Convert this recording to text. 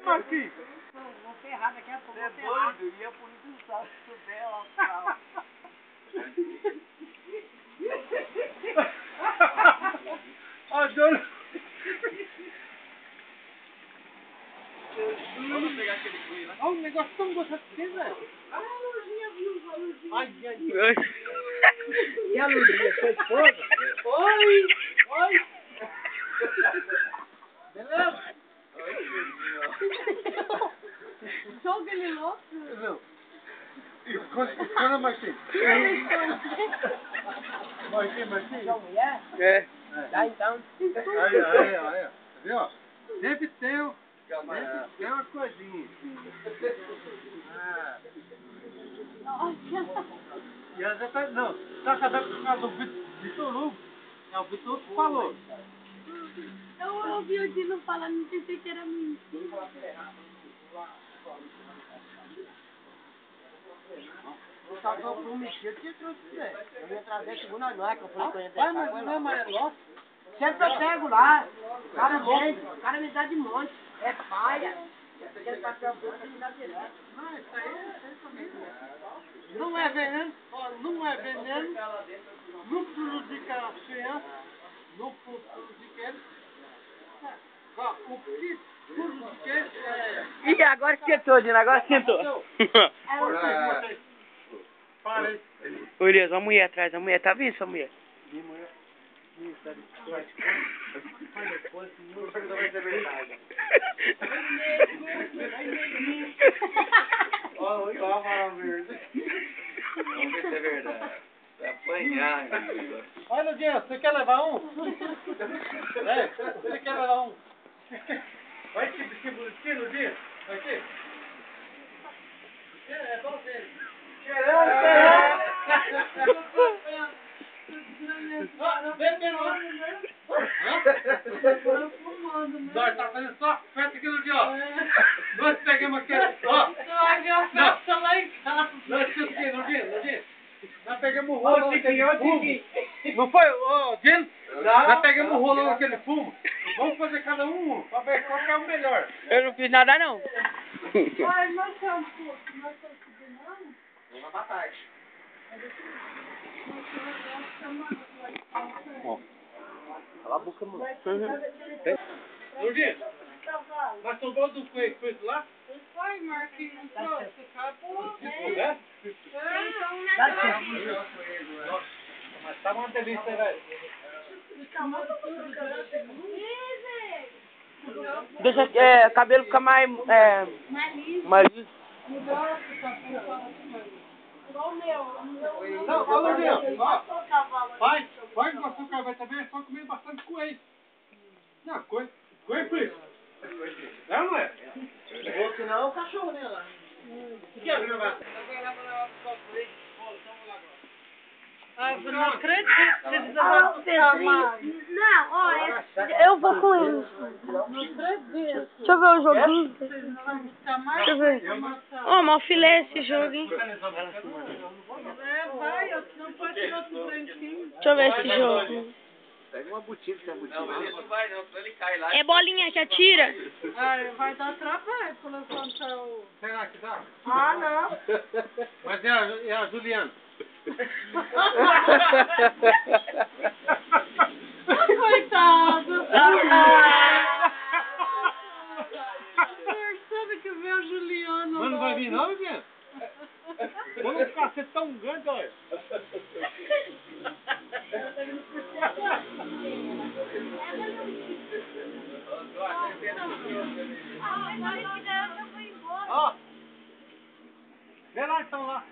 Marquinhos. Vou ferrar daqui a pouco. Você é doido? Ia por isso se souber lá pra... A dona... Vamos pegar aquele cuio, né? Olha um negócio tão gostoso que tem, velho. Ah, a Luzinha viu, a Luzinha. Ai, ai, Ai. E a Luzinha, sua esposa? Oi! Oi! Beleza? Joga ele louco. Não. Esconda, Marquinhos. Marquinhos. Sua mulher? É. Tá, então. Aí. Viu? Sempre tem uma coisinha. E às vezes tá... Não, tá casado por causa do Vitor Hugo. É o Vitor Hugo que falou. Eu ouvi o Dino falando, pensei que era mentira. Eu só tô prometido que eu trouxe você. Eu vim trazer segunda noite, que eu falei com ele. Vai, mas não é amarelo. Sempre eu pego lá. O cara vem, o cara me dá de monte. É palha. Aquele papel branco ele me dá direto. Não, isso aí também. Não é veneno, ó, não é veneno, não prejudica a criança, não prejudica ele. Ó, o que prejudica ele é... Ih, agora esquentou, Dino, agora esquentou. Para aí. Ô, Elias, a mulher atrás, a mulher, tá vendo sua mulher? Depois, não vai ser verdade. Olha, eu tava falando verde. Vamos ver se é verdade. Vai apanhar, amigo. Olha, Dinho, você quer levar um? É, você quer levar um? Vai que bonitinho, Dinho. Vai aqui. É bom dele. Nós tá fazendo só festa aqui no dia, ó. Nós pegamos aqui, ó. Nós fizemos aqui no dia. Nós pegamos o rolo naquele fumo. Não foi, ô, Dino? Nós pegamos o rolo naquele fumo. Vamos fazer cada um pra ver qual que é o melhor. Eu não fiz nada, não. Ai, nós estamos combinando? Vamos na batata. Cala a boca, mano. Ô, Dino, mas sobrou do coelho que fez lá? Ai, Marquinhos, trouxe, acabou. É? Então, Nossa, mas tá uma delícia, velho. Deixa o cabelo ficar mais liso. Igual o meu. Não, falou, Dino. Vai com a sua carvão também, só comer bastante coelho. Não, coelho frito. É ou não é? Ou senão é o cachorro, né, lá. O que é, meu velho? Não acredito, precisa mais. Não, olha, eu vou com ele. Não acredito. Deixa eu ver o joguinho. Deixa eu ver. Ó, mal filé esse jogo, hein? Vai, não pode tirar outro branquinho. Deixa eu ver esse jogo. Pega uma botina, tem uma botina. Não, ele não vai não, senão ele cai lá. É bolinha que atira? Ah, vai dar trabalho pra levantar o... Será que dá? Ah, não. Mas é a Juliana. Coitado. Sabe que veio o Juliano. Mas não vai vir não, Juliana? Vamos ficar ser tão grande, olha. Ó, vê lá então lá.